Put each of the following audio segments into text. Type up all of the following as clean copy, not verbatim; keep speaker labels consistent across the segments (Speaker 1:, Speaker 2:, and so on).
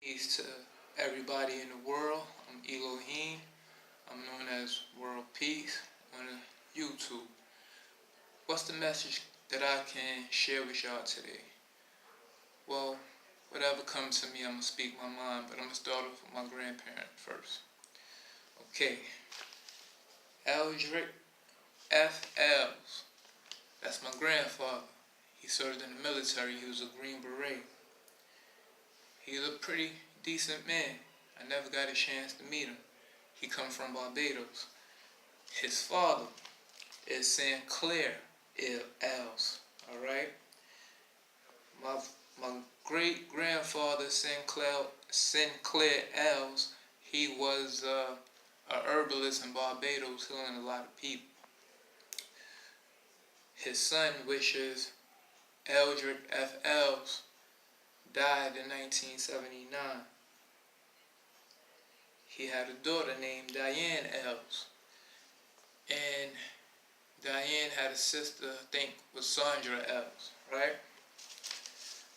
Speaker 1: Peace to everybody in the world. I'm Elohim. I'm known as World Peace on YouTube. What's the message that I can share with y'all today? Well, whatever comes to me, I'm going to speak my mind, but I'm going to start off with my grandparent first. Okay. Eldrick F. Ells. That's my grandfather. He served in the military. He was a Green Beret. He's a pretty decent man. I never got a chance to meet him. He come from Barbados. His father is Sinclair Ells. All right. My great grandfather Sinclair Ells. He was a herbalist in Barbados, healing a lot of people. His son, which is Eldrick F. Ells, died in 1979. He had a daughter named Diane Ells. And Diane had a sister, I think, was Sandra Ells, right?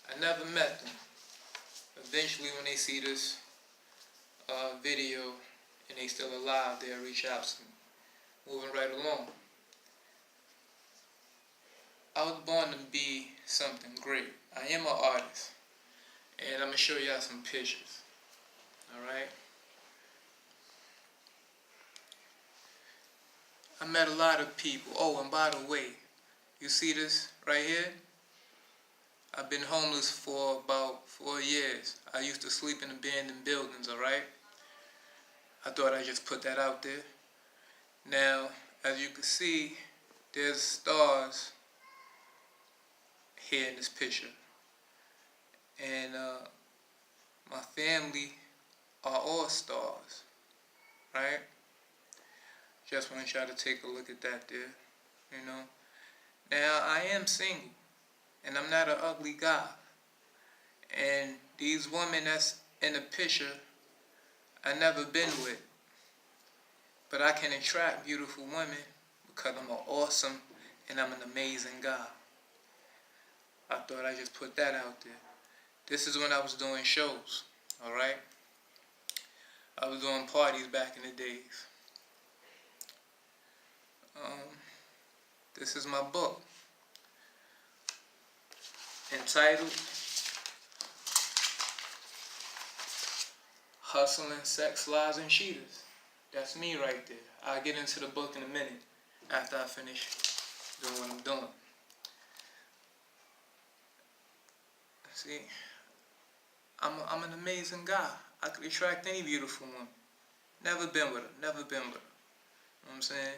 Speaker 1: I never met them. Eventually, when they see this video and they still alive, they'll reach out to me. Moving right along. I was born to be something great. I am an artist. And I'm going to show y'all some pictures. Alright? I met a lot of people. Oh, and by the way, you see this right here? I've been homeless for about 4 years. I used to sleep in abandoned buildings, alright? I thought I'd just put that out there. Now, as you can see, there's stars here in this picture. And my family are all stars, right? Just want y'all to take a look at that there, you know. Now, I am single, and I'm not an ugly guy. And these women that's in the picture, I never been with. But I can attract beautiful women because I'm an awesome and I'm an amazing guy. I thought I'd just put that out there. This is when I was doing shows, alright? I was doing parties back in the days. This is my book, entitled Hustling, Sex, Lies, and Cheaters. That's me right there. I'll get into the book in a minute after I finish doing what I'm doing. See, I'm an amazing guy. I could attract any beautiful woman. Never been with her. You know what I'm saying?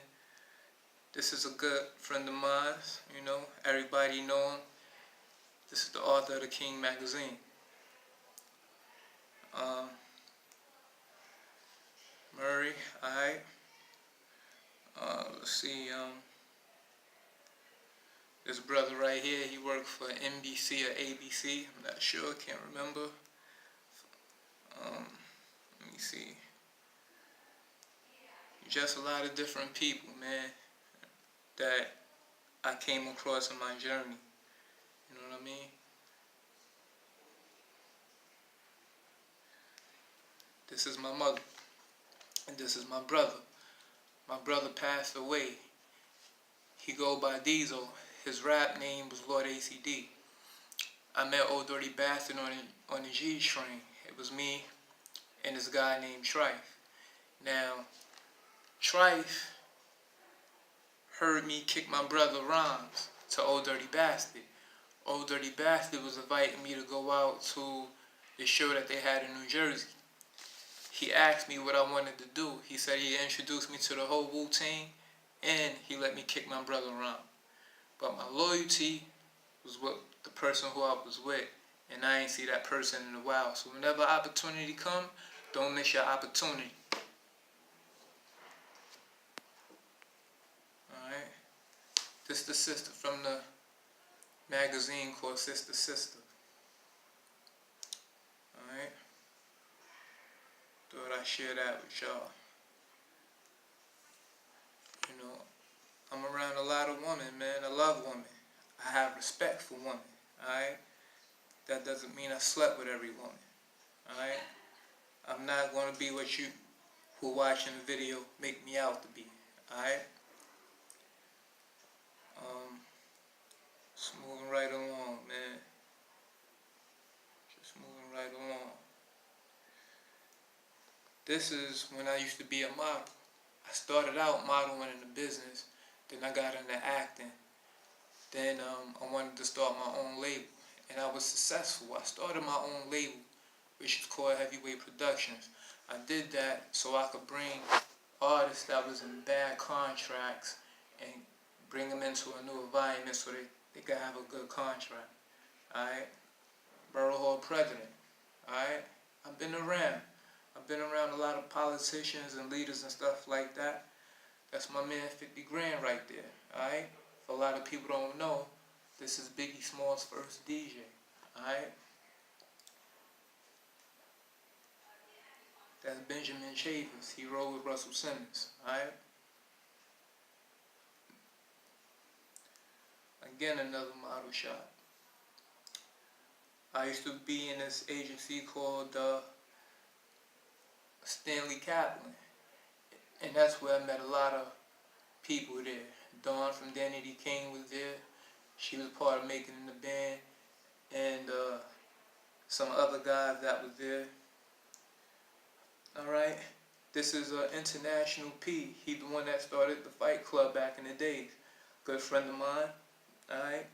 Speaker 1: This is a good friend of mine, you know. Everybody know him. This is the author of the King magazine. Murray, alright. Let's see, this brother right here, he worked for NBC or ABC. I'm not sure, can't remember. Let me see. Just a lot of different people, man, that I came across in my journey. You know what I mean? This is my mother. And this is my brother. My brother passed away. He go by Diesel. His rap name was Lord ACD. I met Old Dirty Bastard on the G train. It was me and this guy named Trife. Now, Trife heard me kick my brother rhymes to Old Dirty Bastard. Old Dirty Bastard was inviting me to go out to the show that they had in New Jersey. He asked me what I wanted to do. He said he introduced me to the whole Wu-Tang, and he let me kick my brother around. But my loyalty was with the person who I was with, and I ain't see that person in a while. So whenever opportunity come, don't miss your opportunity. Alright? This is the sister from the magazine called Sister Sister. Alright? Thought I'd share that with y'all. You know, I'm around a lot of women, man. I love women. I have respect for women, alright? That doesn't mean I slept with every woman, alright? not going to be what you who are watching the video make me out to be. Alright? Just moving right along, man. Just moving right along. This is when I used to be a model. I started out modeling in the business, then I got into acting. Then I wanted to start my own label, and I was successful. I started my own label, which is called Heavyweight Productions. I did that so I could bring artists that was in bad contracts and bring them into a new environment so they could have a good contract. Alright? Borough Hall president. Alright? I've been around a lot of politicians and leaders and stuff like that. That's my man 50 Grand right there. Alright? For a lot of people don't know, this is Biggie Small's first DJ. Alright? That's Benjamin Chavis. He rode with Russell Simmons. Alright? Again, another model shot. I used to be in this agency called Stanley Kaplan. And that's where I met a lot of people there. Dawn from Danity Kane was there. She was part of making the band. And some other guys that was there. Alright. This is International P. He the one that started the Fight Club back in the days. Good friend of mine. Alright.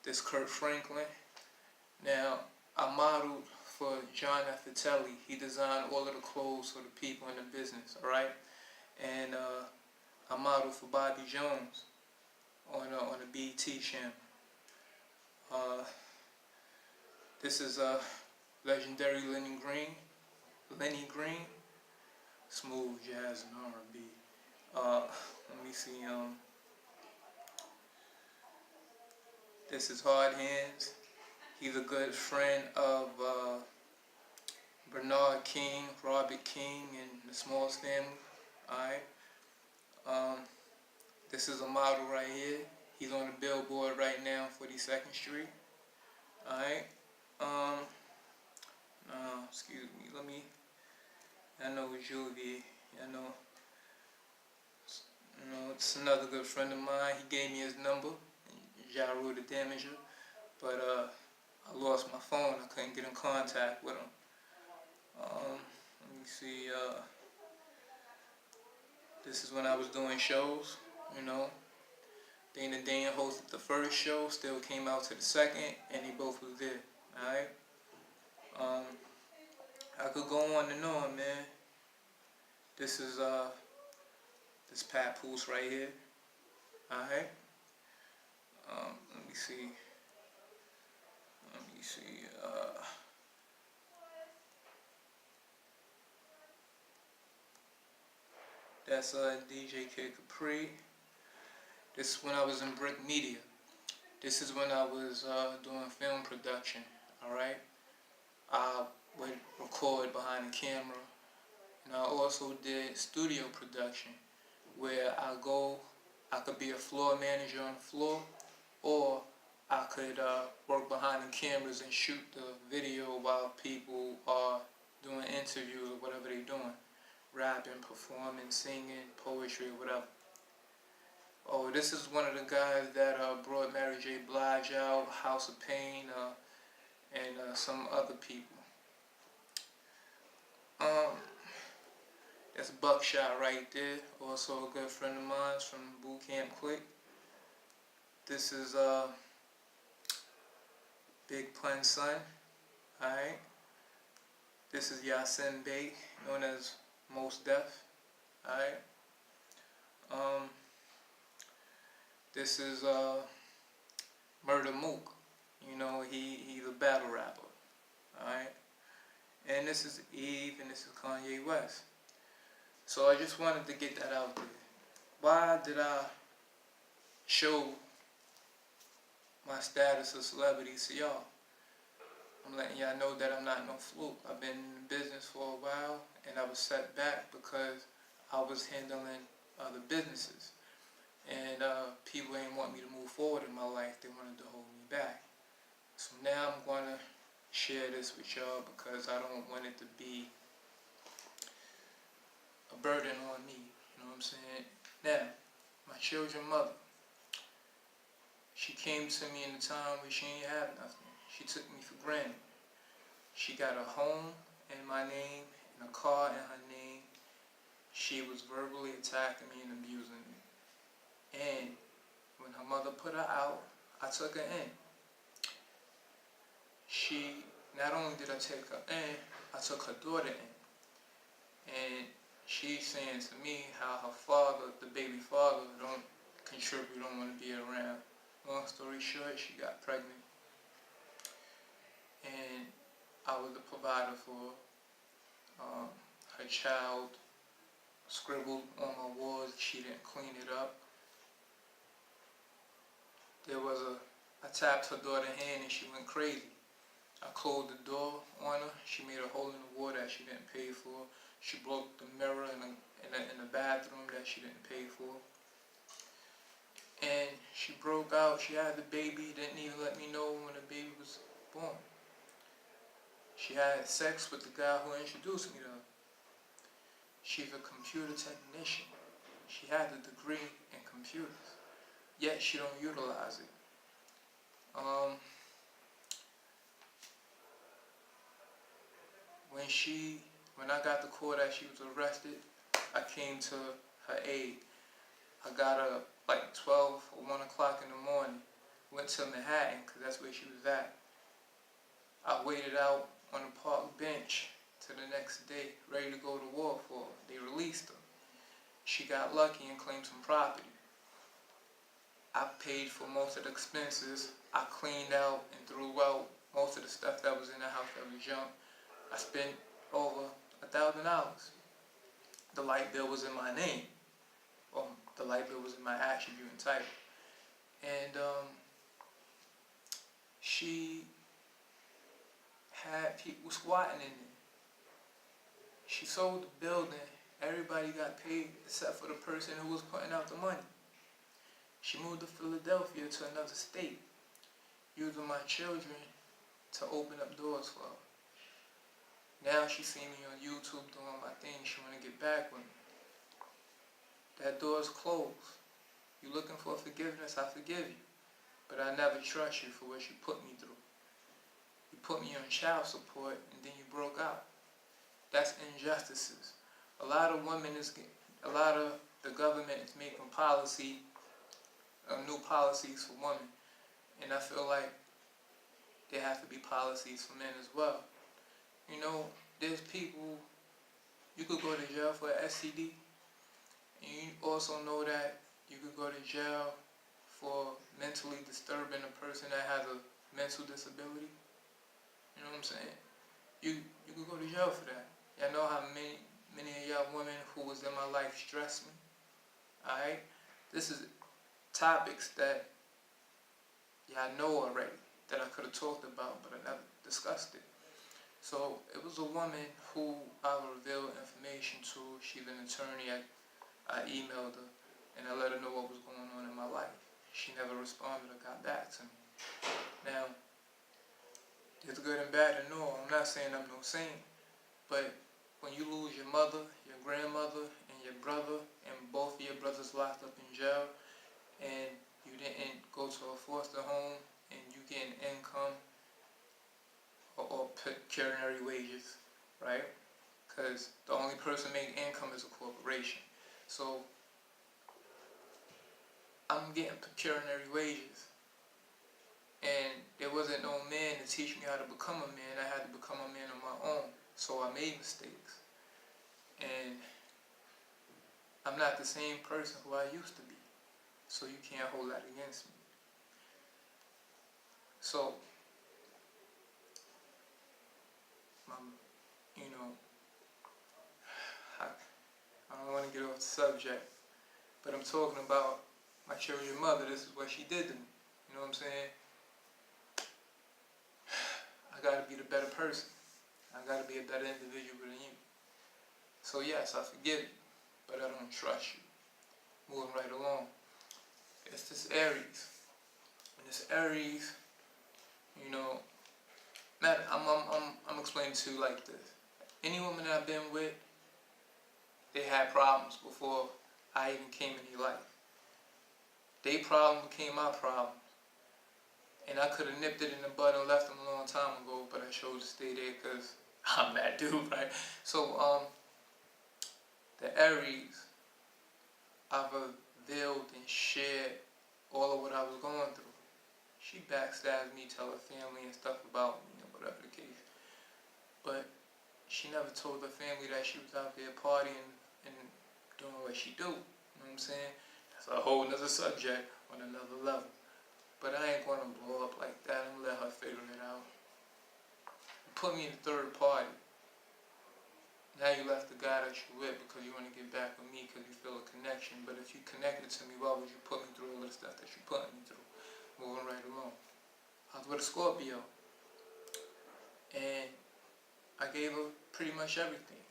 Speaker 1: This Kurt Franklin. Now, I modeled for John Affitelli. He designed all of the clothes for the people in the business, alright? And I modeled for Bobby Jones on the BET channel. This is legendary Lenny Green, smooth jazz and R&B. Let me see. This is Hard Hands. He's a good friend of Bernard King, Robert King, and the Smalls family. Alright. This is a model right here. He's on the billboard right now, 42nd Street. Alright. Excuse me. I know it's Julie. It's another good friend of mine. He gave me his number. Ja Rule the Damager. But I lost my phone. I couldn't get in contact with him. Let me see. This is when I was doing shows, Dana Dan hosted the first show, still came out to the second, and they both was there. Alright? I could go on and on, man. This is this Papoose right here. Alright? Let me see. That's DJ Kid Capri. This is when I was in Brick Media. This is when I was doing film production. Alright? I would record behind the camera. And I also did studio production, where I could be a floor manager on the floor, or I could work behind the cameras and shoot the video while people are doing interviews or whatever they're doing. Rapping, performing, singing, poetry, or whatever. Oh, this is one of the guys that brought Mary J. Blige out, House of Pain, and some other people. That's Buckshot right there, also a good friend of mine from Boot Camp Click. This is Big Pun's son, alright. This is Yasin Bey, known as Mos Def, alright. This is Murder Mook, he's a battle rapper, alright. And this is Eve, and this is Kanye West. So I just wanted to get that out there. Why did I show my status of celebrity to y'all? I'm letting y'all know that I'm not no fluke. I've been in business for a while, and I was set back because I was handling other businesses. And people ain't want me to move forward in my life. They wanted to hold me back. So now I'm going to share this with y'all because I don't want it to be a burden on me. You know what I'm saying? Now, my children's mother, she came to me in a time where she ain't have nothing. She took me for granted. She got a home in my name and a car in her name. She was verbally attacking me and abusing me. And when her mother put her out, I took her in. Not only did I take her in, I took her daughter in. And she's saying to me how her father, the baby father, don't contribute, don't want to be around. Long story short, she got pregnant. And I was the provider for her child. Scribbled on my walls, she didn't clean it up. I tapped her daughter's hand and she went crazy. I closed the door on her. She made a hole in the wall that she didn't pay for. She broke the mirror in the bathroom that she didn't pay for. And she broke out. She had the baby. Didn't even let me know when the baby was born. She had sex with the guy who introduced me to her. She's a computer technician. She had a degree in computers, yet she don't utilize it. When I got the call that she was arrested, I came to her aid. I got her like 12 or 1 o'clock in the morning, went to Manhattan because that's where she was at. I waited out on the park bench to the next day, ready to go to war for her. They released her. She got lucky and claimed some property. I paid for most of the expenses. I cleaned out and threw out most of the stuff that was in the house that was junk. I spent over $1,000. The light bill was in my name. Well, the light bill was in my attribute and title. And she had people squatting in it. She sold the building. Everybody got paid except for the person who was putting out the money. She moved to Philadelphia to another state, using my children to open up doors for her. Now she see me on YouTube doing my thing. She want to get back with me. That door's closed. You looking for forgiveness, I forgive you. But I never trust you for what you put me through. You put me on child support and then you broke out. That's injustices. A lot of the government is making new policies for women. And I feel like there have to be policies for men as well. You know, there's people, you could go to jail for an STD. And you also know that you could go to jail for mentally disturbing a person that has a mental disability. You know what I'm saying? You could go to jail for that. Y'all know how many of y'all women who was in my life stressed me. Alright? This is topics that y'all know already, that I could have talked about, but I never discussed it. So it was a woman who I revealed information to. She's an attorney. I emailed her and I let her know what was going on in my life. She never responded or got back to me. Now, there's good and bad and all. I'm not saying I'm no saint, but when you lose your mother, your grandmother, and your brother, and both of your brothers locked up in jail, and you didn't go to a foster home, and you getting income or pecuniary wages, right? Because the only person making income is a corporation. So I'm getting pecuniary wages, and there wasn't no man to teach me how to become a man. I had to become a man on my own. So I made mistakes, and I'm not the same person who I used to be. So you can't hold that against me. So, I don't want to get off the subject, but I'm talking about my children's mother. This is what she did to me. You know what I'm saying? I gotta be the better person. I gotta be a better individual than you. So yes, I forgive you, but I don't trust you. Moving right along. It's this Aries. And this Aries, you know, Not, I'm explaining to you like this. Any woman that I've been with, they had problems before I even came in their life. They problem became my problem. And I could have nipped it in the bud and left them a long time ago, but I chose to stay there because I'm that dude, right? So, the Aries, I've revealed and shared all of what I was going through. She backstabbed me, tell her family and stuff about me, whatever the case. But she never told her family that she was out there partying and doing what she do. You know what I'm saying? That's a whole nother subject on another level. But I ain't gonna blow up like that. I'm gonna let her figure it out. You put me in the third party. Now you left the guy that you with because you want to get back with me because you feel a connection. But if you connected to me, why would you put me through all the stuff that you put me through? Moving right along. I was with a Scorpio. And I gave her pretty much everything,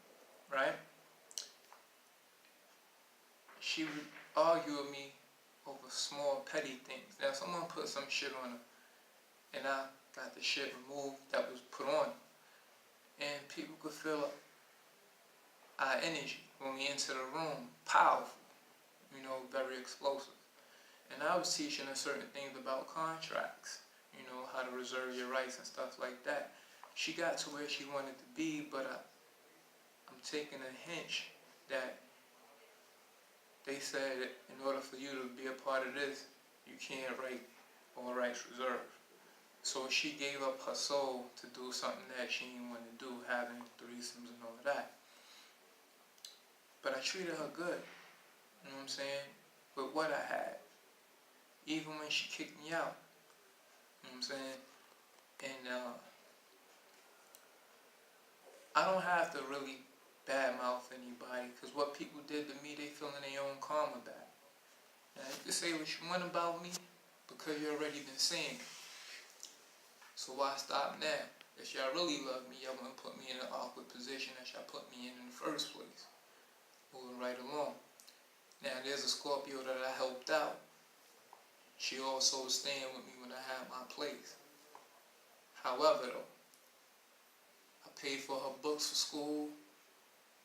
Speaker 1: right? She would argue with me over small petty things. Now someone put some shit on her and I got the shit removed that was put on her. And people could feel our energy when we enter the room, powerful, very explosive. And I was teaching her certain things about contracts, how to reserve your rights and stuff like that. She got to where she wanted to be, but I'm taking a hint that they said that in order for you to be a part of this, you can't write all rights reserved. So she gave up her soul to do something that she didn't want to do, having threesomes and all of that. But I treated her good, you know what I'm saying, with what I had. Even when she kicked me out, you know what I'm saying? And I don't have to really badmouth anybody, because what people did to me, they feel in their own karma back. Now, you can say what you want about me, because you already been saying it. So why stop now? If y'all really love me, y'all wouldn't put me in an awkward position that y'all put me in the first place. Moving right along. Now, there's a Scorpio that I helped out. She also was staying with me when I had my place. However, though, I paid for her books for school.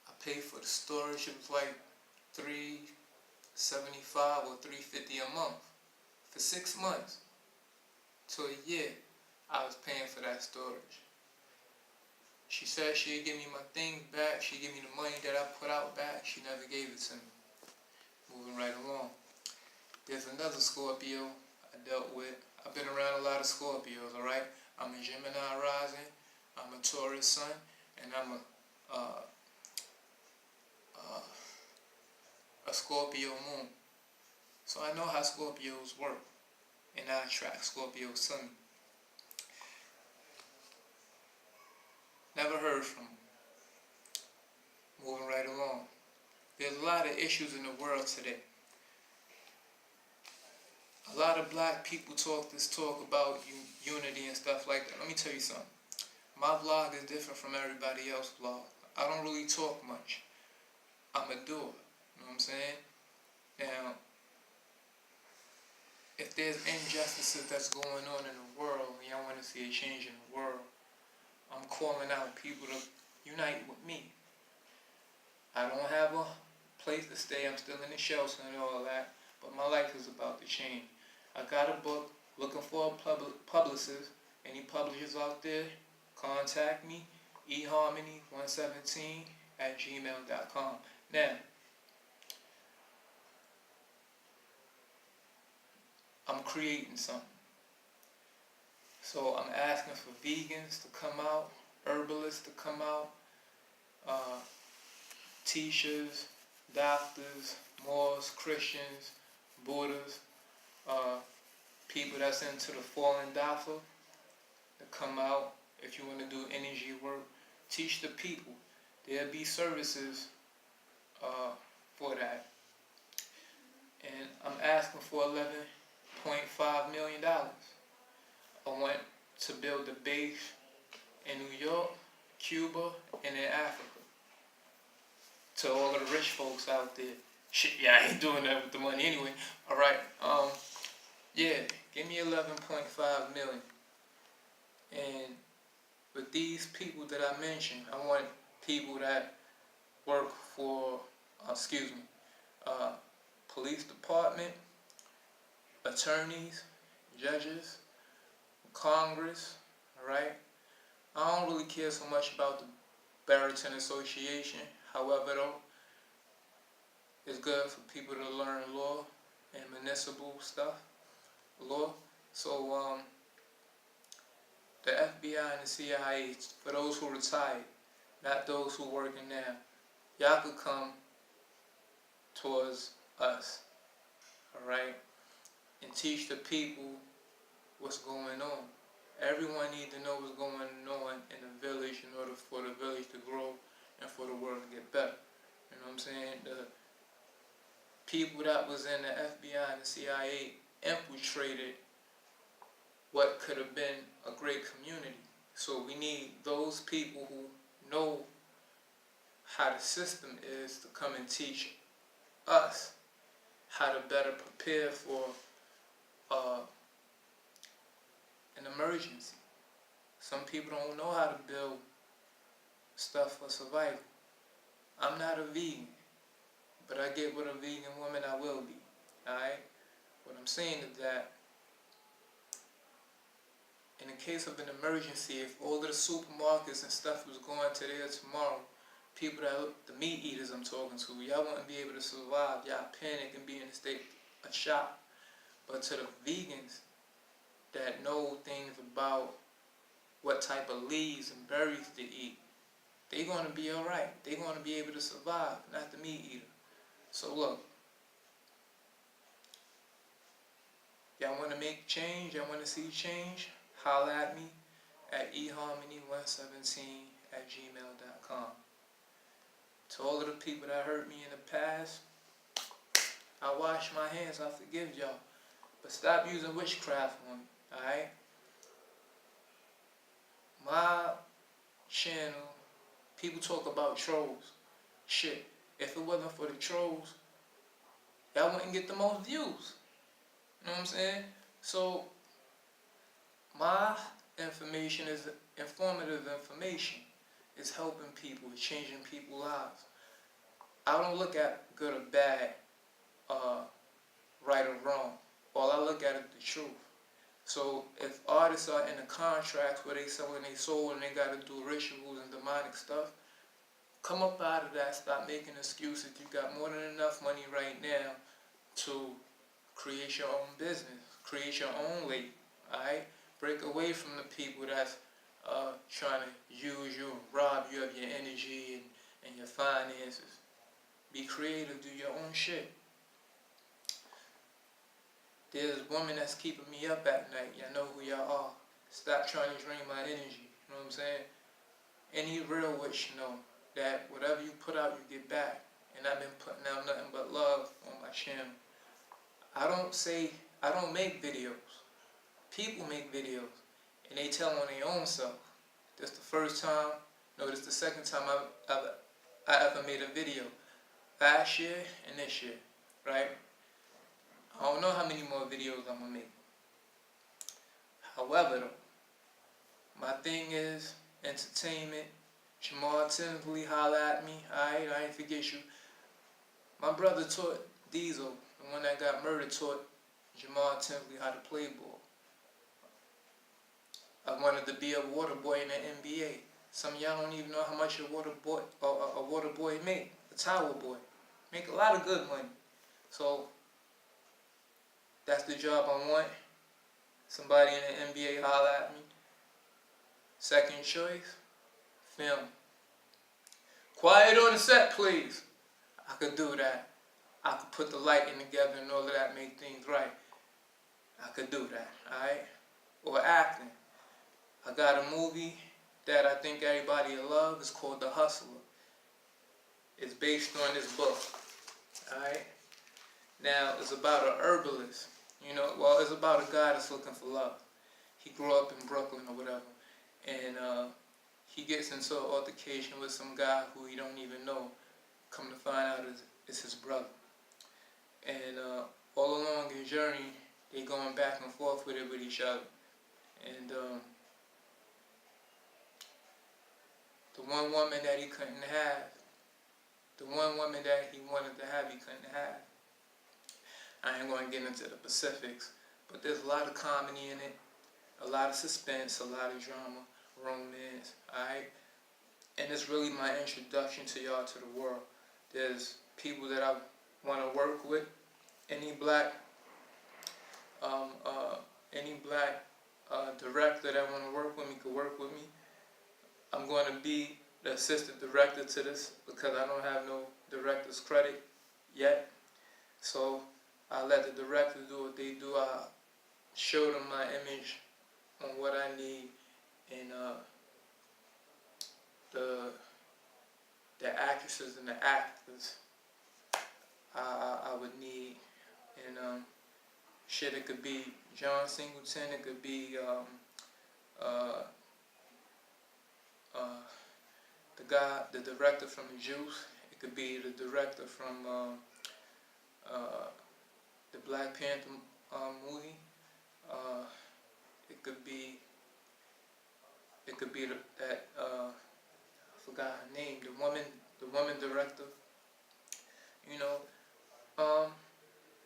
Speaker 1: I paid for the storage. It was like $375 or $350 a month for 6 months to a year. I was paying for that storage. She said she'd give me my things back. She'd give me the money that I put out back. She never gave it to me. Moving right along. There's another Scorpio I dealt with. I've been around a lot of Scorpios, alright? I'm a Gemini rising, I'm a Taurus sun, and I'm a Scorpio moon. So I know how Scorpios work, and I attract Scorpios to me. Never heard from them. Moving right along. There's a lot of issues in the world today. A lot of black people talk this talk about unity and stuff like that. Let me tell you something. My vlog is different from everybody else's vlog. I don't really talk much. I'm a doer. You know what I'm saying? Now, if there's injustices that's going on in the world and y'all want to see a change in the world, I'm calling out people to unite with me. I don't have a place to stay. I'm still in the shelter and all that. But my life is about to change. I got a book, looking for a publicist. Any publishers out there, contact me, eharmony117@gmail.com. Now, I'm creating something. So I'm asking for vegans to come out, herbalists to come out, teachers, doctors, Moors, Christians, Buddhists, people that's into the fallen Dafa to come out. If you want to do energy work, teach the people. There'll be services for that. And I'm asking for $11.5 million. I want to build a base in New York, Cuba, and in Africa. To all of the rich folks out there. Shit, yeah, I ain't doing that with the money anyway. Alright, yeah, give me $11.5 million. And But these people that I mentioned, I want people that work for, uh, police department, attorneys, judges, Congress, alright? I don't really care so much about the Barrington Association. However, though, it's good for people to learn law and municipal stuff, law. So, the FBI and the CIA, for those who retired, not those who working now, y'all could come towards us, alright? And teach the people what's going on. Everyone needs to know what's going on in the village in order for the village to grow and for the world to get better. You know what I'm saying? The people that was in the FBI and the CIA infiltrated what could have been a great community. So we need those people who know how the system is to come and teach us how to better prepare for an emergency. Some people don't know how to build stuff for survival. I'm not a vegan, but I get what a vegan woman I will be. Alright? What I'm saying is that in the case of an emergency, if all of the supermarkets and stuff was going to there tomorrow, people the meat eaters I'm talking to, y'all wouldn't be able to survive. Y'all panic and be in a state of shock. But to the vegans that know things about what type of leaves and berries to eat, they're going to be alright. They're going to be able to survive, not the meat eater. So look, y'all want to make change, y'all want to see change, holla at me at eharmony117@gmail.com. To all of the people that hurt me in the past, I wash my hands, I forgive y'all. But stop using witchcraft on me, alright? My channel, people talk about trolls. Shit, if it wasn't for the trolls, y'all wouldn't get the most views. You know what I'm saying? So, my information is informative information. It's helping people, it's changing people's lives. I don't look at good or bad, right or wrong. All I look at is the truth. So if artists are in a contract where they selling their soul and they got to do rituals and demonic stuff, come up out of that. Stop making excuses. You got more than enough money right now to create your own business, create your own label. Alright? Break away from the people that's trying to use you and rob you of your energy and your finances. Be creative, do your own shit. There's a woman that's keeping me up at night. Y'all know who y'all are. Stop trying to drain my energy. You know what I'm saying? Any real witch know that whatever you put out, you get back. And I've been putting out nothing but love on my channel. I don't make videos. People make videos. And they tell on their own self. This the first time, no, this the second time I ever made a video. Last year and this year, right? I don't know how many more videos I'm going to make. However, though, my thing is entertainment. Jamal Tinsley, holla at me. Alright, I ain't forget you. My brother taught Diesel, the one that got murdered, taught Jamal Tinsley how to play ball. I wanted to be a water boy in the NBA. Some of y'all don't even know how much a water boy make. A towel boy. Make a lot of good money. So, that's the job I want. Somebody in the NBA holler at me. Second choice, film. Quiet on the set, please. I could do that. I could put the lighting together and all of that, make things right. I could do that, alright? Or acting. I got a movie that I think everybody will love. It's called The Hustler. It's based on this book, alright? Now, it's about a herbalist. It's about a guy that's looking for love. He grew up in Brooklyn or whatever. And he gets into an altercation with some guy who he don't even know. Come to find out it's his brother. And all along his journey, they going back and forth with each other. And one woman that he couldn't have. The one woman that he wanted to have, he couldn't have. I ain't going to get into the specifics, but there's a lot of comedy in it, a lot of suspense, a lot of drama, romance, alright? And it's really my introduction to y'all to the world. There's people that I want to work with. Any black director that want to work with me could work with me. I'm going to be the assistant director to this because I don't have no director's credit yet. So I let the directors do what they do. I show them my image on what I need, and the actresses and the actors I would need. And shit, it could be John Singleton, it could be the director from The Juice, it could be the director from the Black Panther movie, it could be that I forgot her name, the woman director. You know,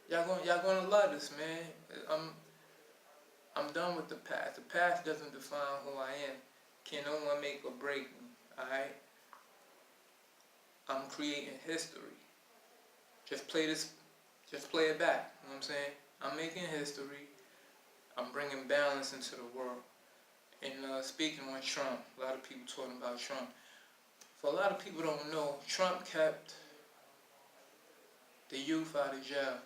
Speaker 1: y'all gonna love this, man. I'm done with the past. The past doesn't define who I am. Can no one make or break me, alright? I'm creating history. Just play it back, you know what I'm saying? I'm making history. I'm bringing balance into the world. And speaking on Trump, a lot of people talking about Trump. For a lot of people don't know, Trump kept the youth out of jail.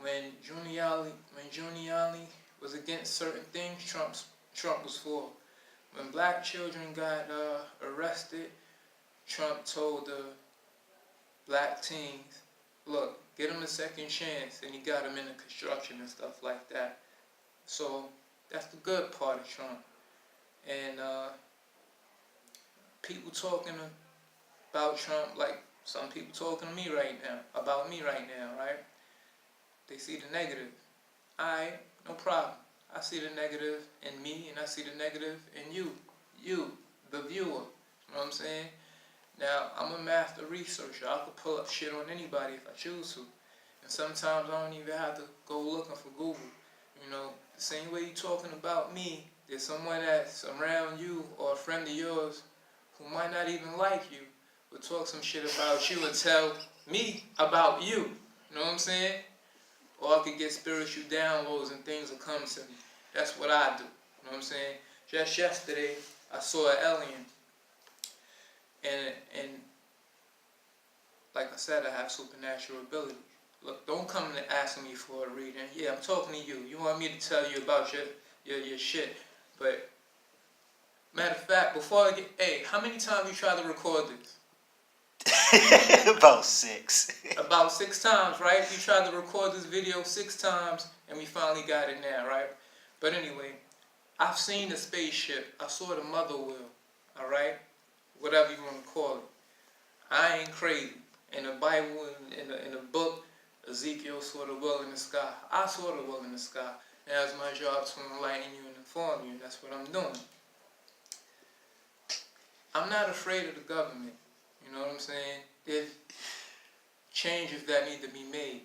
Speaker 1: When Giuliani was against certain things, Trump was for. When black children got arrested, Trump told the black teens, look, get them a second chance, and he got them into construction and stuff like that. So that's the good part of Trump. And people talking about Trump like some people talking to me right now, about me right now, right? They see the negative. Alright, no problem. I see the negative in me, and I see the negative in you, the viewer. You know what I'm saying? Now, I'm a master researcher. I could pull up shit on anybody if I choose to. And sometimes I don't even have to go looking for Google. You know, the same way you're talking about me, there's someone that's around you or a friend of yours who might not even like you, will talk some shit about you and tell me about you. You know what I'm saying? Or I could get spiritual downloads and things will come to me. That's what I do. You know what I'm saying? Just yesterday, I saw an alien. And like I said, I have supernatural abilities. Look, don't come and ask me for a reading. Yeah, I'm talking to you. You want me to tell you about your shit. But, matter of fact, before I get... Hey, how many times you tried to record this?
Speaker 2: About 6.
Speaker 1: About 6 times, right? You tried to record this video 6 times, and we finally got it now, right? But anyway, I've seen the spaceship. I saw the mother wheel, all right? Whatever you want to call it. I ain't crazy. In the Bible, in the book, Ezekiel saw the wheel in the sky. I saw the wheel in the sky. Now it's my job to enlighten you and inform you, and that's what I'm doing. I'm not afraid of the government. You know what I'm saying? There's changes that need to be made.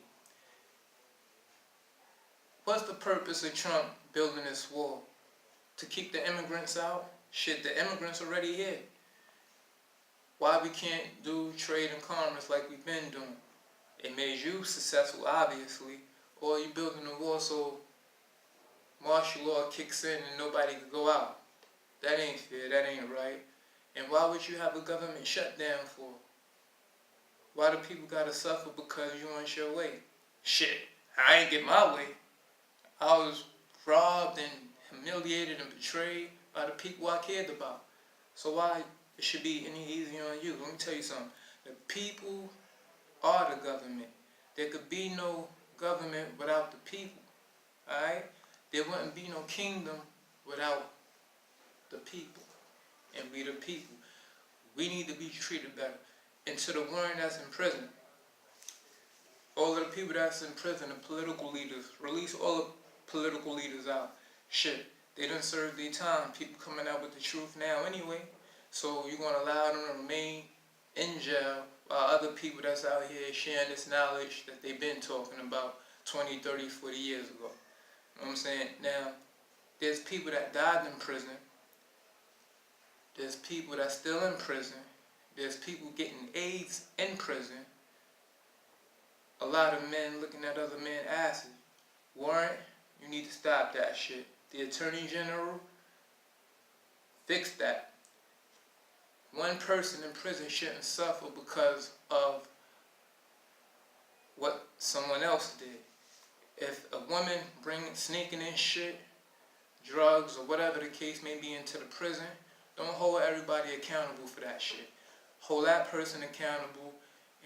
Speaker 1: What's the purpose of Trump building this wall? To keep the immigrants out? Shit, the immigrants already here. Why we can't do trade and commerce like we've been doing? It made you successful, obviously, or you building a wall so martial law kicks in and nobody can go out. That ain't fair, that ain't right. And why would you have a government shutdown for? Why do people gotta suffer because you want your way? Shit, I ain't get my way. I was robbed and humiliated and betrayed by the people I cared about. So why it should be any easier on you? Let me tell you something. The people are the government. There could be no government without the people. Alright? There wouldn't be no kingdom without the people. And we the people. We need to be treated better. And to the one that's in prison, all of the people that's in prison, the political leaders, release all the political leaders out. Shit, they done served their time. People coming out with the truth now anyway. So you're going to allow them to remain in jail while other people that's out here sharing this knowledge that they've been talking about 20, 30, 40 years ago. You know what I'm saying? Now, there's people that died in prison. There's people that's still in prison. There's people getting AIDS in prison. A lot of men looking at other men's asses. Warren, you need to stop that shit. The Attorney General, fix that. One person in prison shouldn't suffer because of what someone else did. If a woman sneaking in shit, drugs, or whatever the case may be into the prison, don't hold everybody accountable for that shit. Hold that person accountable,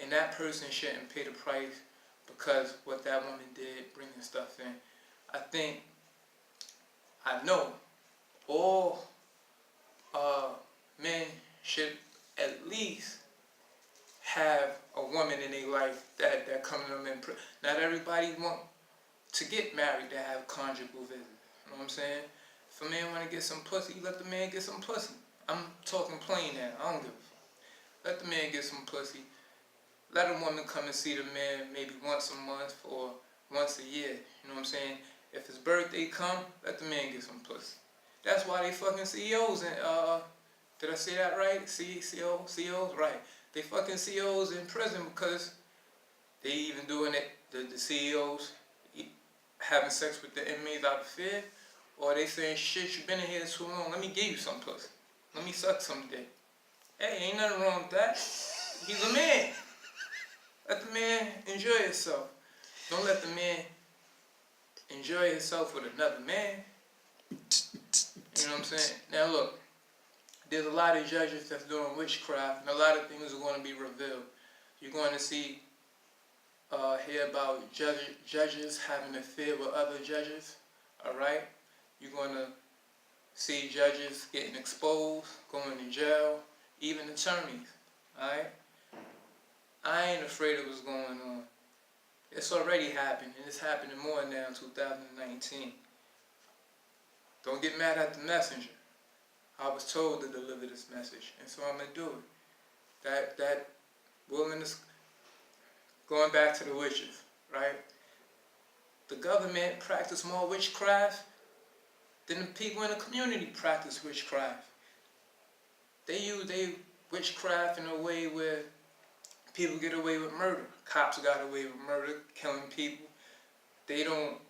Speaker 1: and that person shouldn't pay the price because what that woman did, bringing stuff in. I know all men should at least have a woman in their life that coming to them in prison. Not everybody want to get married to have conjugal visits. You know what I'm saying? If a man want to get some pussy, let the man get some pussy. I'm talking plain now. I don't give a fuck. Let the man get some pussy. Let a woman come and see the man maybe once a month or once a year. You know what I'm saying? If his birthday come, let the man get some pussy. That's why they fucking CEOs and did I say that right? CEOs? Right. They fucking CEOs in prison because they even doing it, the CEOs having sex with the inmates out of fear, or they saying, shit, you been in here too long, let me give you some pussy. Let me suck some dick. Hey, ain't nothing wrong with that. He's a man. Let the man enjoy himself. Don't let the man enjoy himself with another man. You know what I'm saying? Now look, there's a lot of judges that's doing witchcraft, and a lot of things are going to be revealed. You're going to see, hear about judges having an affair with other judges, alright? You're going to see judges getting exposed, going to jail, even attorneys, alright? I ain't afraid of what's going on. It's already happened, and it's happening more now in 2019. Don't get mad at the messenger. I was told to deliver this message, and so I'm going to do it. That woman is going back to the witches, right? The government practice more witchcraft than the people in the community practice witchcraft. They use their witchcraft in a way where people get away with murder. Cops got away with murder, killing people. They don't,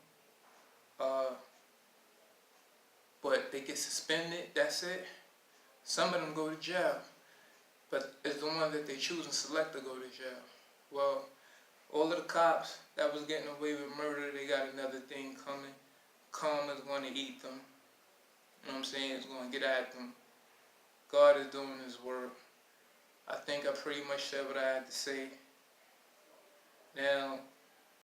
Speaker 1: but they get suspended, that's it. Some of them go to jail, but it's the one that they choose and select to go to jail. Well, all of the cops that was getting away with murder, they got another thing coming. Karma's going to eat them. You know what I'm saying? It's going to get at them. God is doing his work. I think I pretty much said what I had to say. Now,